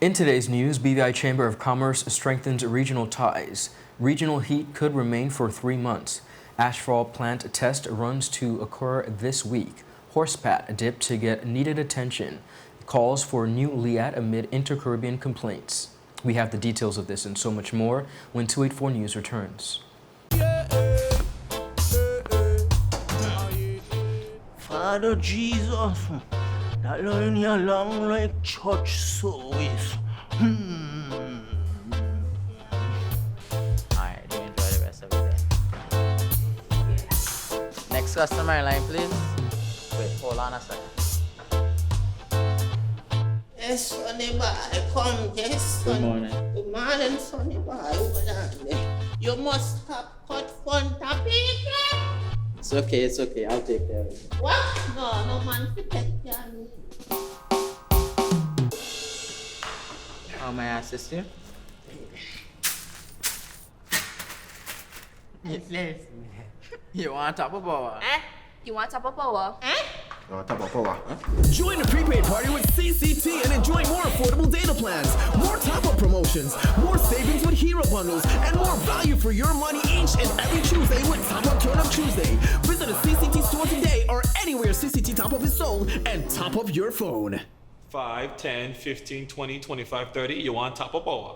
In today's news, BVI Chamber of Commerce strengthens regional ties. Regional heat could remain for 3 months. ASPHALT plant test runs to occur this week. HORSEPATH dipped to get needed attention. Calls for new LIAT amid INTERCARIBBEAN complaints. We have the details of this and so much more when 284 News returns. Father Jesus, that line here long like church service. Alright, do enjoy the rest of the day. Next customer line, please. Wait, hold on a second. Yes, Sonny boy, come, yes, son. Good morning. Good morning, Sonny boy. Over there. You must have cut fun topic. It's okay, I'll take care of it. What? No man to take care of me. How may I assist you? You want top of power? You want top of power? Join the prepaid party with CCT and enjoy more affordable data plans, more top-up promotions, more savings with hero bundles, and more value for your money each and every Tuesday with Top Up Turn Up Tuesday. Visit a CCT store today or anywhere CCT Top Up is sold and top up your phone. 5, 10, 15, 20, 25, 30. You want top of power?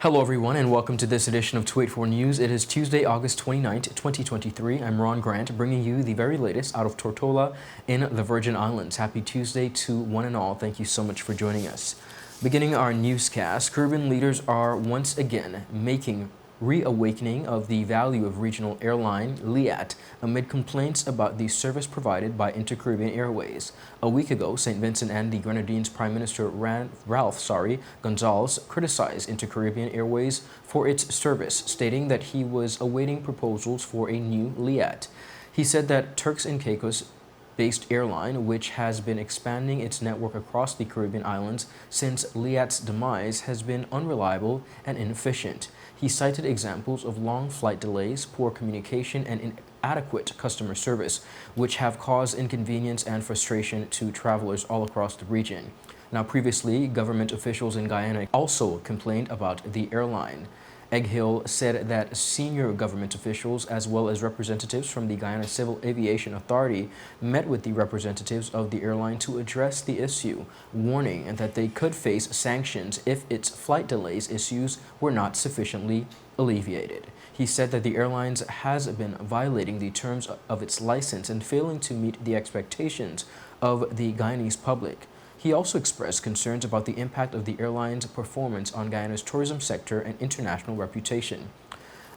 Hello everyone and welcome to this edition of 284 News. It is Tuesday, August 29th, 2023. I'm Ron Grant bringing you the very latest out of Tortola in the Virgin Islands. Happy Tuesday to one and all. Thank you so much for joining us. Beginning our newscast, Caribbean leaders are once again making reawakening of the value of regional airline LIAT amid complaints about the service provided by InterCaribbean Airways. A week ago, St. Vincent and the Grenadines Prime Minister Ralph Gonzalez criticized InterCaribbean Airways for its service, stating that he was awaiting proposals for a new LIAT. He said that Turks and Caicos based airline, which has been expanding its network across the Caribbean islands since LIAT's demise, has been unreliable and inefficient. He cited examples of long flight delays, poor communication, and inadequate customer service, which have caused inconvenience and frustration to travelers all across the region. Now, previously, government officials in Guyana also complained about the airline. Egg Hill said that senior government officials, as well as representatives from the Guyana Civil Aviation Authority, met with the representatives of the airline to address the issue, warning that they could face sanctions if its flight delays issues were not sufficiently alleviated. He said that the airlines has been violating the terms of its license and failing to meet the expectations of the Guyanese public. He also expressed concerns about the impact of the airline's performance on Guyana's tourism sector and international reputation.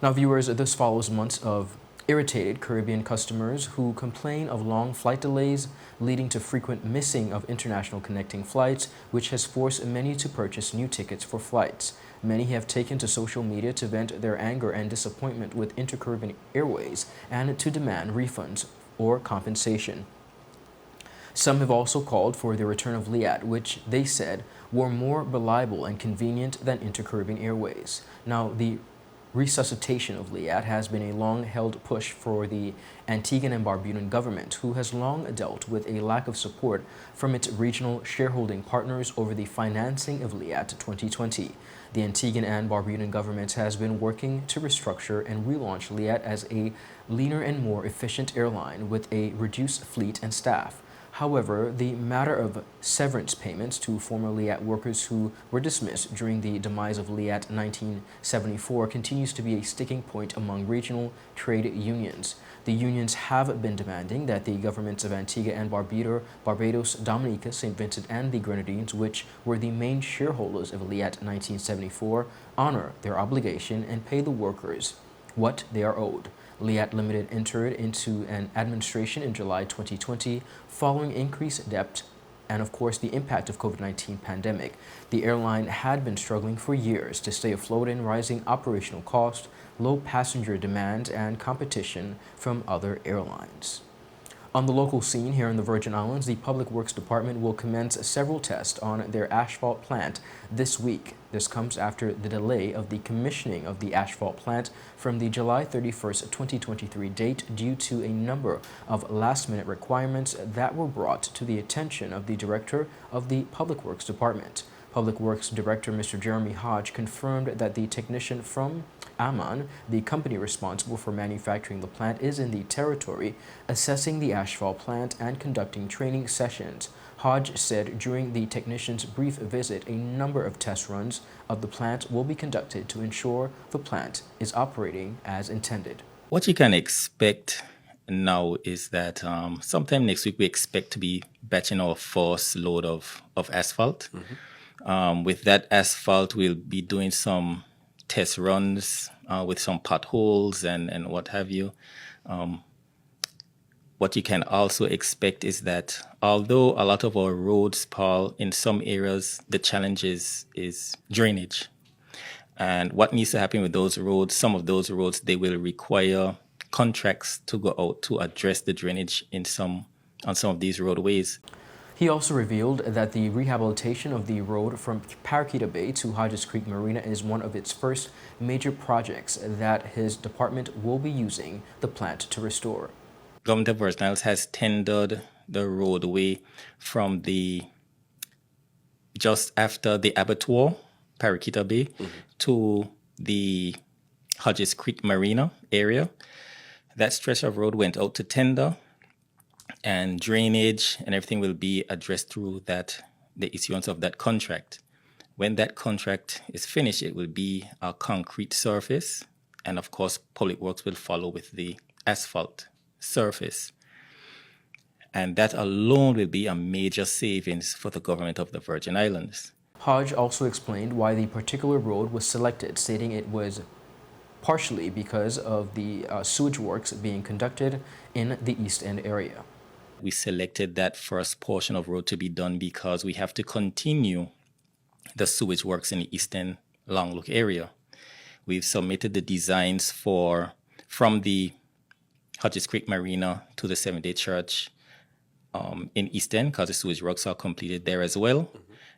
Now, viewers, this follows months of irritated Caribbean customers who complain of long flight delays, leading to frequent missing of international connecting flights, which has forced many to purchase new tickets for flights. Many have taken to social media to vent their anger and disappointment with InterCaribbean Airways and to demand refunds or compensation. Some have also called for the return of LIAT, which they said were more reliable and convenient than InterCaribbean Airways. Now, the resuscitation of LIAT has been a long-held push for the Antiguan and Barbudan government, who has long dealt with a lack of support from its regional shareholding partners over the financing of LIAT 2020. The Antiguan and Barbudan government has been working to restructure and relaunch LIAT as a leaner and more efficient airline with a reduced fleet and staff. However, the matter of severance payments to former LIAT workers who were dismissed during the demise of LIAT 1974 continues to be a sticking point among regional trade unions. The unions have been demanding that the governments of Antigua and Barbados, Dominica, St. Vincent, and the Grenadines, which were the main shareholders of LIAT 1974, honor their obligation and pay the workers what they are owed. LIAT Limited entered into an administration in July 2020 following increased debt and, of course, the impact of COVID-19 pandemic. The airline had been struggling for years to stay afloat in rising operational costs, low passenger demand, and competition from other airlines. On the local scene here in the Virgin Islands, the Public Works Department will commence several tests on their asphalt plant this week. This comes after the delay of the commissioning of the asphalt plant from the July 31st, 2023 date due to a number of last-minute requirements that were brought to the attention of the Director of the Public Works Department. Public Works Director Mr. Jeremy Hodge confirmed that the technician from Amman, the company responsible for manufacturing the plant, is in the territory assessing the asphalt plant and conducting training sessions. Hodge said during the technician's brief visit, a number of test runs of the plant will be conducted to ensure the plant is operating as intended. What you can expect now is that sometime next week we expect to be batching our first load of asphalt. With that asphalt, we'll be doing some test runs with some potholes and what have you. What you can also expect is that although a lot of our roads, Paul, in some areas, the challenge is drainage. And what needs to happen with those roads, some of those roads, they will require contracts to go out to address the drainage on some of these roadways. He also revealed that the rehabilitation of the road from Paraquita Bay to Hodges Creek Marina is one of its first major projects that his department will be using the plant to restore. Government of Virgin Islands has tendered the roadway from just after the abattoir, Paraquita Bay, to the Hodges Creek Marina area. That stretch of road went out to tender, and drainage and everything will be addressed through the issuance of that contract. When that contract is finished, it will be a concrete surface, and of course, Public Works will follow with the asphalt surface. And that alone will be a major savings for the government of the Virgin Islands. Hodge also explained why the particular road was selected, stating it was partially because of the sewage works being conducted in the East End area. We selected that first portion of road to be done because we have to continue the sewage works in the East End Long Look area. We've submitted the designs from the Hodges Creek Marina to the Seventh-day Church in East End, because the sewage works are completed there as well.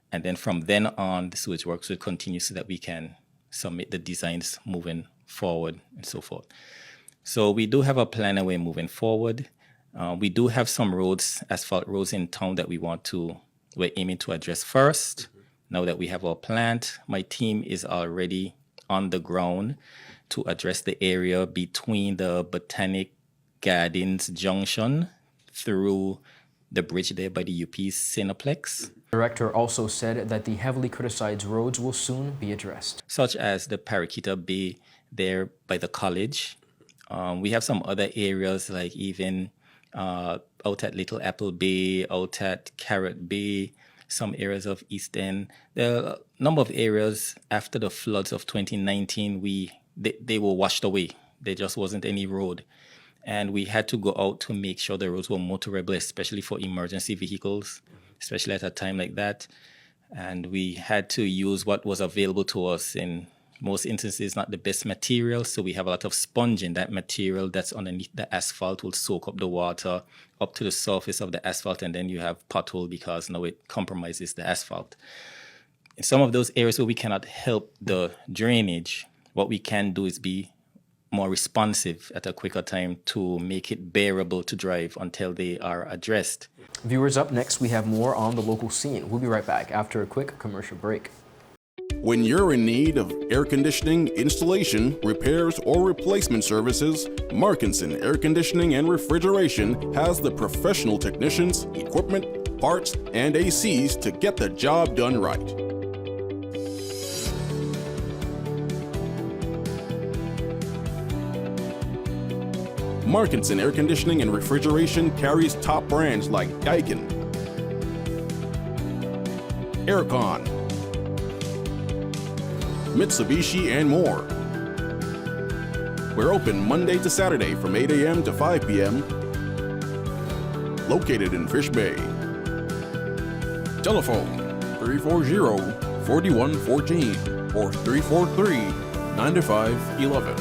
And then from then on, the sewage works will continue so that we can submit the designs moving forward and so forth. So we do have a plan and we're moving forward. We do have some roads, asphalt roads in town that we're aiming to address first. Now that we have our plant, my team is already on the ground to address the area between the Botanic Gardens Junction through the bridge there by the UP's Cineplex. The director also said that the heavily criticized roads will soon be addressed, such as the Paraquita Bay there by the college. We have some other areas like even out at Little Apple Bay, out at Carrot Bay, some areas of East End. There are a number of areas after the floods of 2019, they were washed away. There just wasn't any road. And we had to go out to make sure the roads were motorable, especially for emergency vehicles, especially at a time like that. And we had to use what was available to us. In most instances, not the best material, so we have a lot of sponge in that material that's underneath the asphalt will soak up the water up to the surface of the asphalt, and then you have pothole because now it compromises the asphalt. In some of those areas where we cannot help the drainage, what we can do is be more responsive at a quicker time to make it bearable to drive until they are addressed. Viewers, up next, we have more on the local scene. We'll be right back after a quick commercial break. When you're in need of air conditioning, installation, repairs, or replacement services, Markinson Air Conditioning and Refrigeration has the professional technicians, equipment, parts, and ACs to get the job done right. Markinson Air Conditioning and Refrigeration carries top brands like Daikin, Aircon, Mitsubishi, and more. We're open Monday to Saturday from 8 a.m. to 5 p.m. Located in Fish Bay. Telephone 340-4114 or 343-9511.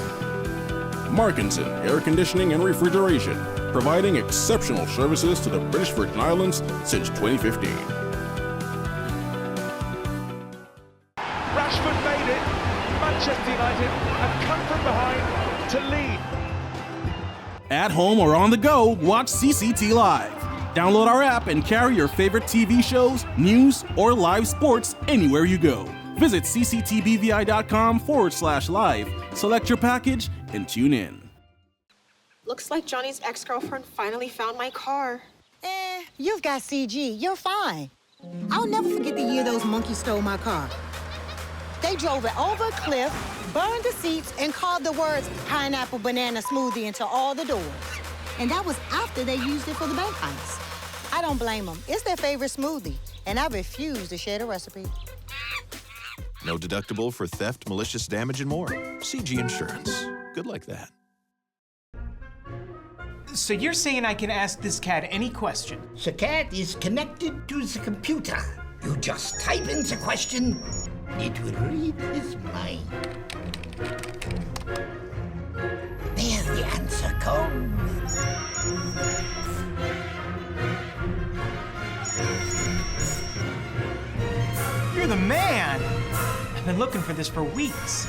Markinson Air Conditioning and Refrigeration, providing exceptional services to the British Virgin Islands since 2015. Rashford made it. Manchester United have come from behind to lead. At home or on the go, watch CCT Live. Download our app and carry your favorite TV shows, news, or live sports anywhere you go. Visit cctbvi.com/live, select your package, and tune in. Looks like Johnny's ex-girlfriend finally found my car. You've got CG. You're fine. I'll never forget the year those monkeys stole my car. They drove it over a cliff, burned the seats, and carved the words pineapple banana smoothie into all the doors. And that was after they used it for the bank heist. I don't blame them. It's their favorite smoothie, and I refuse to share the recipe. No deductible for theft, malicious damage, and more. CG Insurance. Good like that. So you're saying I can ask this cat any question? The cat is connected to the computer. You just type in the question, it will read his mind. There the answer comes. You're the man! I've been looking for this for weeks.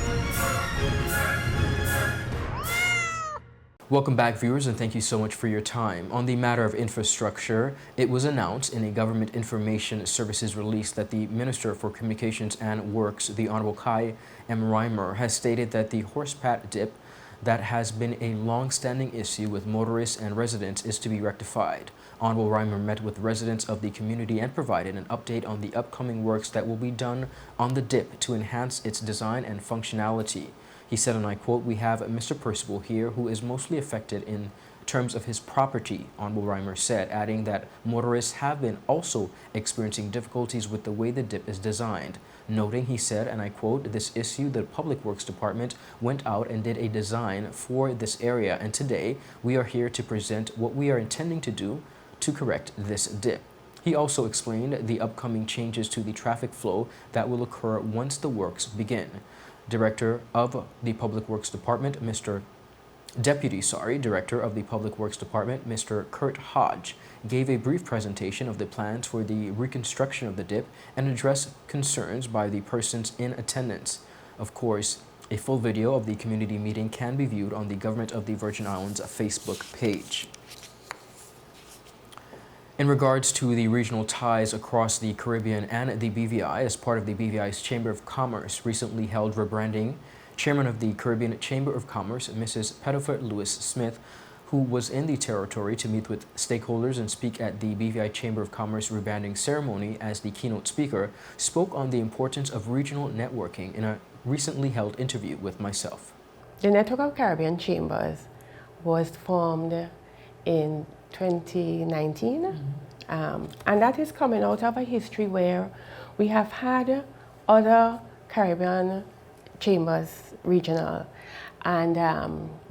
Welcome back, viewers, and thank you so much for your time. On the matter of infrastructure, it was announced in a Government Information Services release that the Minister for Communications and Works, the Honorable Kai M. Reimer, has stated that the HORSEPATH dip that has been a long-standing issue with motorists and residents is to be rectified. Honorable Reimer met with residents of the community and provided an update on the upcoming works that will be done on the dip to enhance its design and functionality. He said, and I quote, "We have Mr. Percival here who is mostly affected in terms of his property," Honorable Reimer said, adding that motorists have been also experiencing difficulties with the way the dip is designed. Noting, he said, and I quote, "This issue, the Public Works Department went out and did a design for this area, and today we are here to present what we are intending to do to correct this dip." He also explained the upcoming changes to the traffic flow that will occur once the works begin. Director of the Public Works Department, Deputy Director of the Public Works Department, Mr. Kurt Hodge, gave a brief presentation of the plans for the reconstruction of the dip and addressed concerns by the persons in attendance. Of course, a full video of the community meeting can be viewed on the Government of the Virgin Islands Facebook page. In regards to the regional ties across the Caribbean and the BVI, as part of the BVI's Chamber of Commerce recently held rebranding, Chairman of the Caribbean Chamber of Commerce, Mrs. Pettifer Lewis-Smith, who was in the territory to meet with stakeholders and speak at the BVI Chamber of Commerce rebranding ceremony as the keynote speaker, spoke on the importance of regional networking in a recently held interview with myself. The Network of Caribbean Chambers was formed in 2019, and that is coming out of a history where we have had other Caribbean chambers regional, and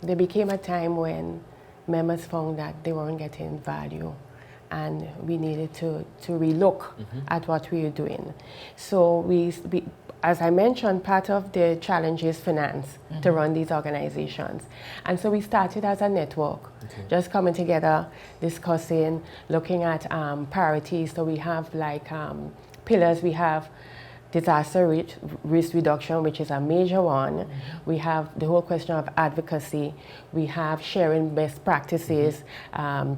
there became a time when members found that they weren't getting value, and we needed to relook at what we were doing. So we, as I mentioned, part of the challenge is finance to run these organizations. And so we started as a network, just coming together, discussing, looking at priorities. So we have like pillars. We have disaster risk reduction, which is a major one. We have the whole question of advocacy. We have sharing best practices,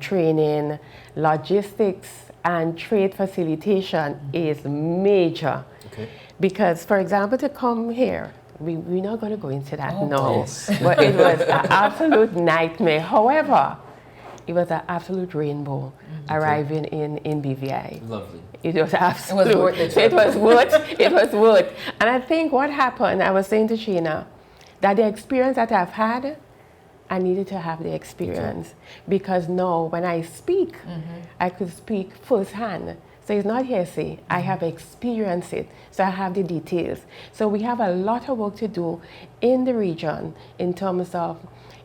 training, logistics, and trade facilitation is major. Because, for example, to come here, we're not going to go into that now, but it was an absolute nightmare. However, it was an absolute rainbow arriving in BVI. Lovely. It was absolute. It was worth it. It was worth. And I think what happened, I was saying to Sheena, that the experience that I've had, I needed to have the experience. Because now, when I speak, I could speak firsthand. So it's not hearsay. I have experienced it. So I have the details. So we have a lot of work to do in the region in terms of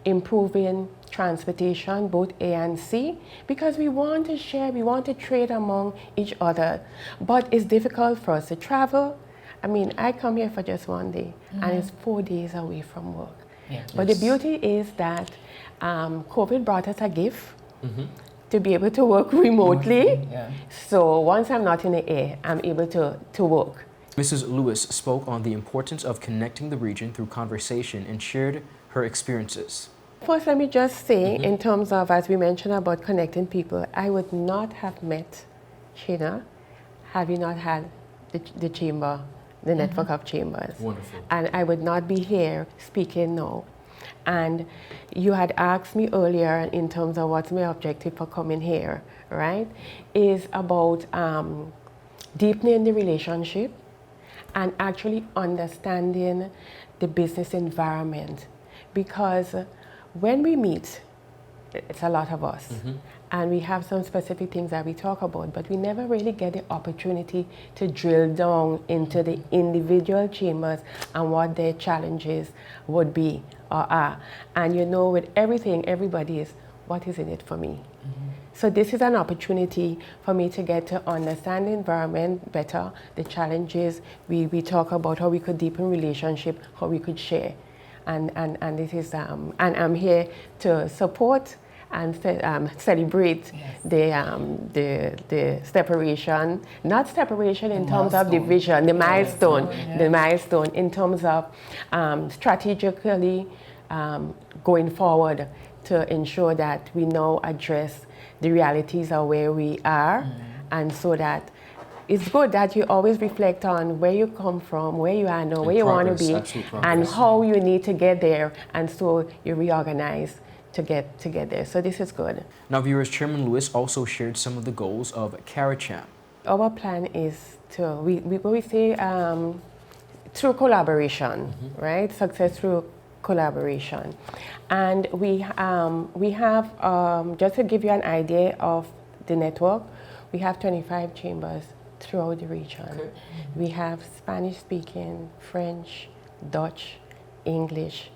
improving transportation, both A and C, because we want to share, we want to trade among each other. But it's difficult for us to travel. I mean, I come here for just one day, and it's 4 days away from work. But the beauty is that COVID brought us a gift, to be able to work remotely. Yeah. So once I'm not in the air, I'm able to work. Mrs. Lewis spoke on the importance of connecting the region through conversation and shared her experiences. First, let me just say, in terms of, as we mentioned about connecting people, I would not have met Sheena had we not had the chamber, the network of chambers. Wonderful. And I would not be here speaking now. And you had asked me earlier in terms of what's my objective for coming here, right? Is about deepening the relationship and actually understanding the business environment. Because when we meet, it's a lot of us, and we have some specific things that we talk about, but we never really get the opportunity to drill down into the individual chambers and what their challenges would be or are. And you know, with everything, everybody is, what is in it for me? So this is an opportunity for me to get to understand the environment better, the challenges. We talk about how we could deepen relationship, how we could share. And this is, and I'm here to support and celebrate the separation, not separation in terms of division, the milestone, the milestone in terms of strategically going forward to ensure that we now address the realities of where we are, and so that it's good that you always reflect on where you come from, where you are now, where you want to be, and how you need to get there, and so you reorganize to get there. So this is good. Now, viewers, Chairman Lewis also shared some of the goals of CARACOM. Our plan is to, we say through collaboration, right? Success through collaboration. And we have, just to give you an idea of the network, we have 25 chambers throughout the region. We have Spanish-speaking, French, Dutch, English,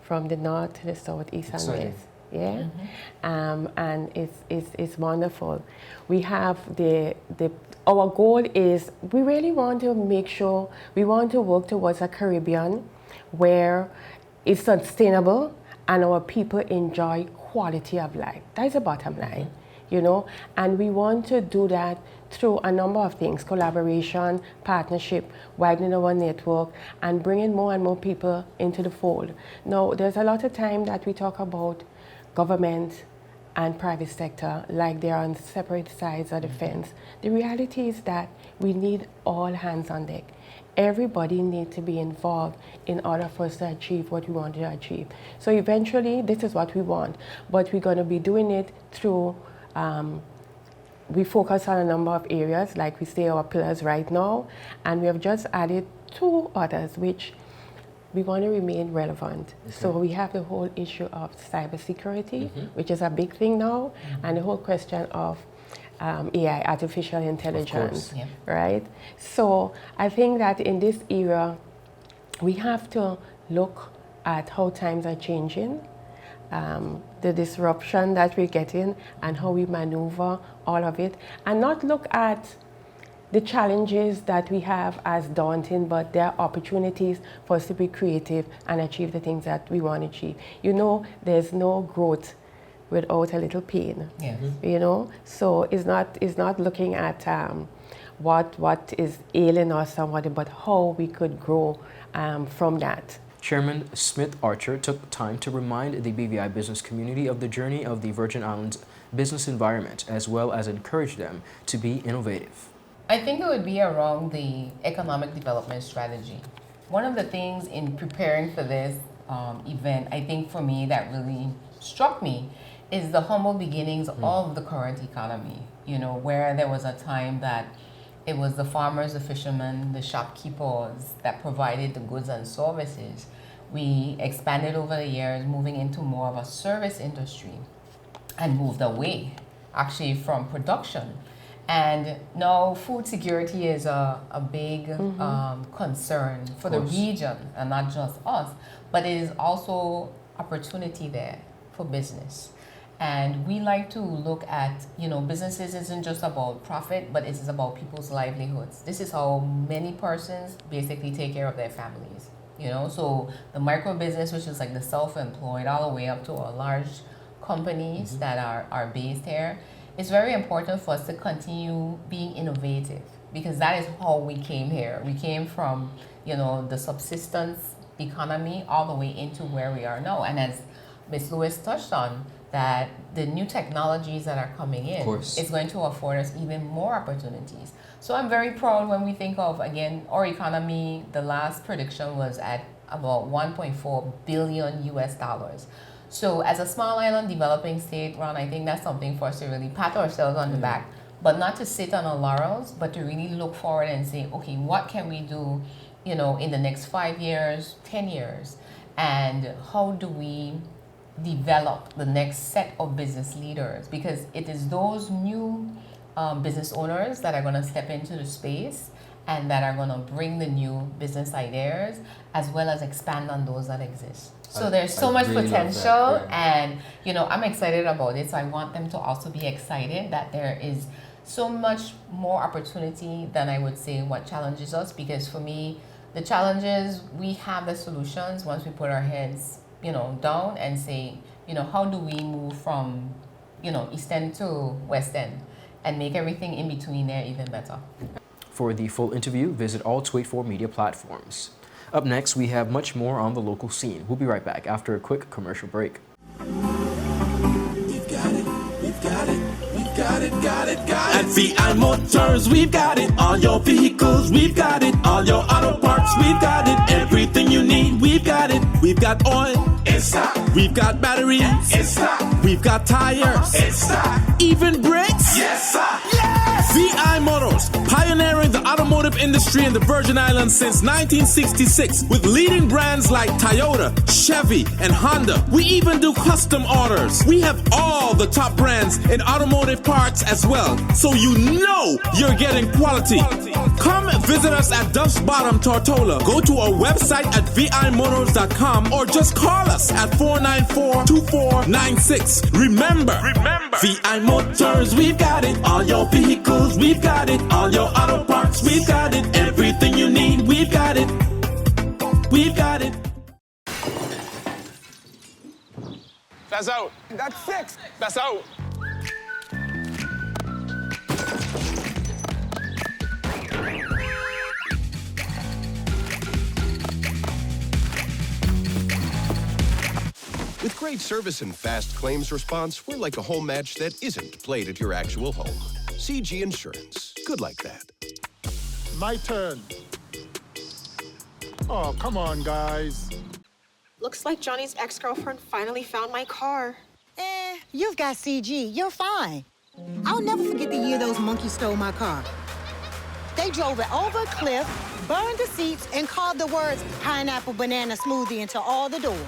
from the north to the south, east and west. Yeah, and it's wonderful. We have our goal is we really want to make sure we want to work towards a Caribbean where it's sustainable and our people enjoy quality of life. That's the bottom line. You know, and we want to do that through a number of things: collaboration, partnership, widening our network, and bringing more and more people into the fold. Now, there's a lot of time that we talk about government and private sector like they're on separate sides of the fence. The reality is that we need all hands on deck. Everybody needs to be involved in order for us to achieve what we want to achieve. So eventually, this is what we want, but we're going to be doing it through we focus on a number of areas, like we say our pillars right now, and we have just added 2 others which we want to remain relevant. So we have the whole issue of cybersecurity, which is a big thing now, and the whole question of AI, artificial intelligence, right? So I think that in this era, we have to look at how times are changing, the disruption that we're getting, and how we maneuver all of it, and not look at the challenges that we have as daunting, but there are opportunities for us to be creative and achieve the things that we want to achieve. You know, there's no growth without a little pain. You know, so it's not looking at what is ailing us somebody, but how we could grow from that. Chairman Smith Archer took time to remind the BVI business community of the journey of the Virgin Islands business environment, as well as encourage them to be innovative. I think it would be around the economic development strategy. One of the things in preparing for this event, I think for me that really struck me, is the humble beginnings of the current economy. You know, where there was a time that it was the farmers, the fishermen, the shopkeepers that provided the goods and services. We expanded over the years, moving into more of a service industry, and moved away actually from production. And now food security is a big concern for the region, and not just us, but it is also opportunity there for business. And we like to look at, you know, businesses isn't just about profit, but it is about people's livelihoods. This is how many persons basically take care of their families, you know? So the micro business, which is like the self-employed, all the way up to a large companies that are based here, it's very important for us to continue being innovative, because that is how we came here. We came from, you know, the subsistence economy all the way into where we are now. And as Ms. Lewis touched on, that the new technologies that are coming in is going to afford us even more opportunities. So I'm very proud when we think of, again, our economy. The last prediction was at about 1.4 billion US dollars. So as a small island developing state, Ron, I think that's something for us to really pat ourselves on the back, but not to sit on our laurels, but to really look forward and say, okay, what can we do, you know, in the next 5 years, 10 years, and how do we develop the next set of business leaders? Because it is those new business owners that are going to step into the space and that are going to bring the new business ideas as well as expand on those that exist. So there's so much really potential, and you know, I'm excited about it. So I want them to also be excited that there is so much more opportunity than I would say what challenges us. Because for me, the challenges, we have the solutions once we put our heads, you know, down and say, you know, how do we move from, you know, East End to West End and make everything in between there even better. For the full interview, visit all 284 media platforms. Up next, we have much more on the local scene. We'll be right back after a quick commercial break. At VI Motors, we've got it. All your vehicles, we've got it. All your auto parts, we've got it. Everything you need, we've got it. We've got oil, it's stock. We've got batteries, it's stock. We've got tires, it's stock. Even brakes, yes, sir. Yes! VI Motors, pioneering the automotive industry in the Virgin Islands since 1966 with leading brands like Toyota, Chevy, and Honda. We even do custom orders. We have all the top brands in automotive parts as well, so you know you're getting quality. Come visit us at Duff's Bottom, Tortola. Go to our website at vimotors.com or just call us at 494-2496. Remember, VI Motors, we've got it. All your vehicles, we've got it. All your auto parts, we've got it. Everything you need, we've got it. We've got it. That's out. That's 6. That's out. With great service and fast claims response, we're like a home match that isn't played at your actual home. CG Insurance. Good like that. My turn. Oh, come on, guys. Looks like Johnny's ex-girlfriend finally found my car. You've got CG. You're fine. I'll never forget the year those monkeys stole my car. They drove it over a cliff, burned the seats, and carved the words pineapple banana smoothie into all the doors.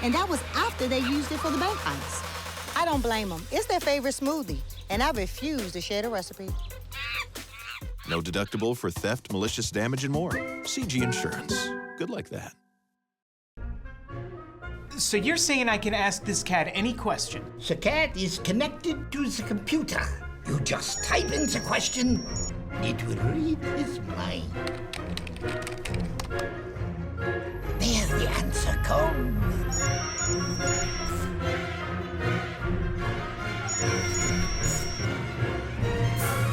And that was after they used it for the bank heist. I don't blame them. It's their favorite smoothie, and I refuse to share the recipe. No deductible for theft, malicious damage, and more. CG Insurance. Good like that. So you're saying I can ask this cat any question? The cat is connected to the computer. You just type in the question, it will read his mind. There the answer comes.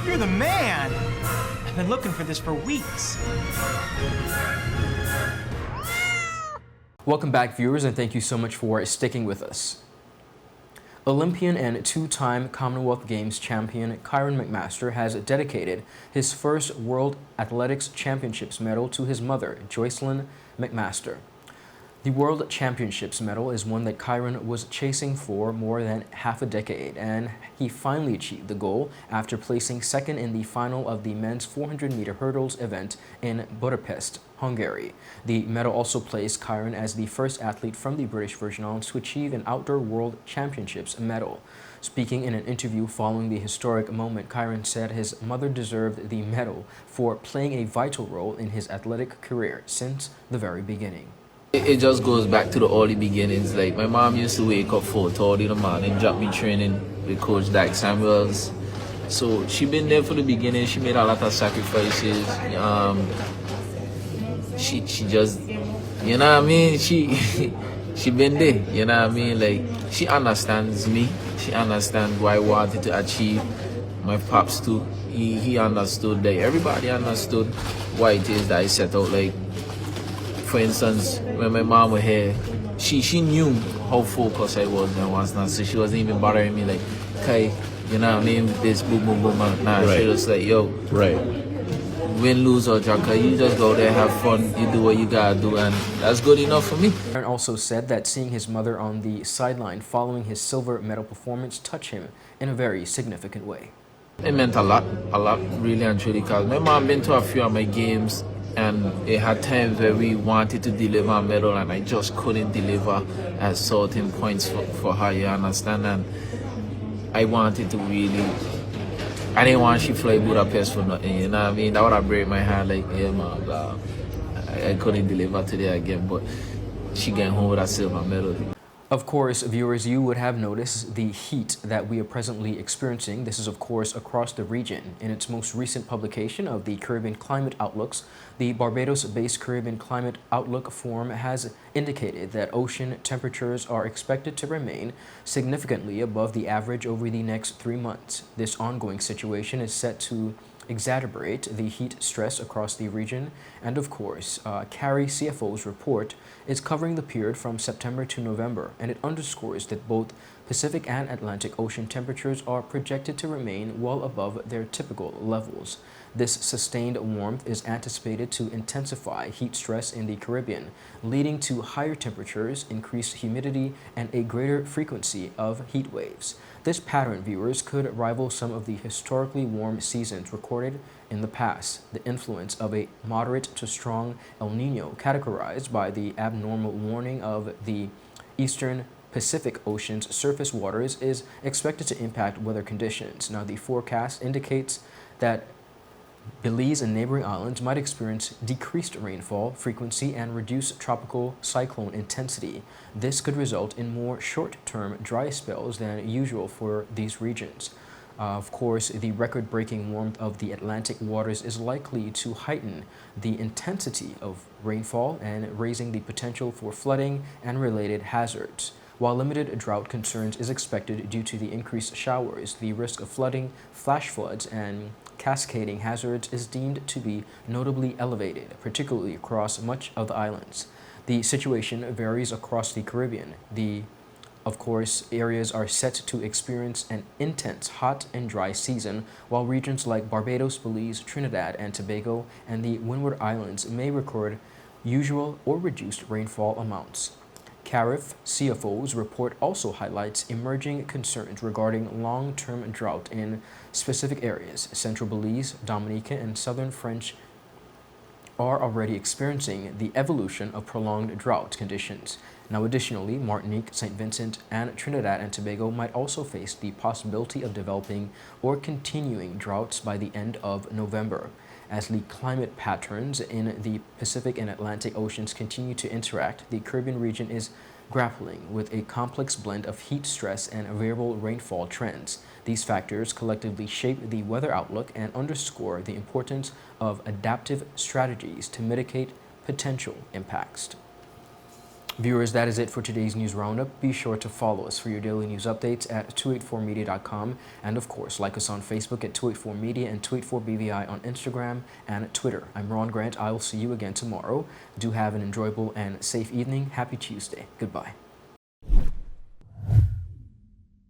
You're the man! I've been looking for this for weeks. Welcome back, viewers, and thank you so much for sticking with us. Olympian and two-time Commonwealth Games champion Kyron McMaster has dedicated his first World Athletics Championships medal to his mother, Joycelyn McMaster. The World Championships medal is one that Kyron was chasing for more than half a decade, and he finally achieved the goal after placing second in the final of the men's 400-meter hurdles event in Budapest, Hungary. The medal also placed Kyron as the first athlete from the British Virgin Islands to achieve an Outdoor World Championships medal. Speaking in an interview following the historic moment, Kyron said his mother deserved the medal for playing a vital role in his athletic career since the very beginning. It just goes back to the early beginnings. Like, my mom used to wake up 4:30 in the morning, drop me training with Coach Dyke Samuels. So she been there for the beginning. She made a lot of sacrifices. She just, you know what I mean? She she been there, you know what I mean? Like, she understands me. She understands what I wanted to achieve. My pops too. He understood that. Everybody understood what it is that I set out. Like, for instance, when my mom was here, she knew how focused I was and was not. So she wasn't even bothering me like, Kai, you know what I mean? This boom, boom, boom. Nah, Right. she was like, yo, Right. win, lose, or draw, you just go there, have fun, you do what you gotta do, and that's good enough for me. Aaron also said that seeing his mother on the sideline following his silver medal performance touched him in a very significant way. It meant a lot, really and truly, because my mom been to a few of my games, and it had times where we wanted to deliver a medal, and I just couldn't deliver at certain points for her, you understand? And I wanted to really, I didn't want she fly Budapest for nothing, you know what I mean? That would have break my heart, like, yeah, man, blah. I couldn't deliver today again, but she came home with a silver medal. Of course, viewers, you would have noticed the heat that we are presently experiencing. This is, of course, across the region. In its most recent publication of the Caribbean Climate Outlooks, the Barbados-based Caribbean Climate Outlook Forum has indicated that ocean temperatures are expected to remain significantly above the average over the next 3 months. This ongoing situation is set to exacerbate the heat stress across the region, and of course, CARI CFO's report is covering the period from September to November, and it underscores that both Pacific and Atlantic Ocean temperatures are projected to remain well above their typical levels. This sustained warmth is anticipated to intensify heat stress in the Caribbean, leading to higher temperatures, increased humidity, and a greater frequency of heat waves. This pattern, viewers, could rival some of the historically warm seasons recorded in the past. The influence of a moderate to strong El Nino, categorized by the abnormal warming of the eastern Pacific Ocean's surface waters, is expected to impact weather conditions. Now, the forecast indicates that Belize and neighboring islands might experience decreased rainfall frequency and reduced tropical cyclone intensity. This could result in more short-term dry spells than usual for these regions. Of course, the record-breaking warmth of the Atlantic waters is likely to heighten the intensity of rainfall and raising the potential for flooding and related hazards. While limited drought concerns is expected due to the increased showers, the risk of flooding, flash floods, and cascading hazards is deemed to be notably elevated, particularly across much of the islands. The situation varies across the Caribbean. Of course, areas are set to experience an intense hot and dry season, while regions like Barbados, Belize, Trinidad and Tobago, and the Windward Islands may record usual or reduced rainfall amounts. CARIF CFO's report also highlights emerging concerns regarding long-term drought in specific areas. Central Belize, Dominica, and Southern French are already experiencing the evolution of prolonged drought conditions. Now, additionally, Martinique, St. Vincent, and Trinidad and Tobago might also face the possibility of developing or continuing droughts by the end of November. As the climate patterns in the Pacific and Atlantic Oceans continue to interact, the Caribbean region is grappling with a complex blend of heat stress and variable rainfall trends. These factors collectively shape the weather outlook and underscore the importance of adaptive strategies to mitigate potential impacts. Viewers, that is it for today's news roundup. Be sure to follow us for your daily news updates at 284media.com, and of course, like us on Facebook at 284media and 284BVI on Instagram and Twitter. I'm Ron Grant. I will see you again tomorrow. Do have an enjoyable and safe evening. Happy Tuesday. Goodbye.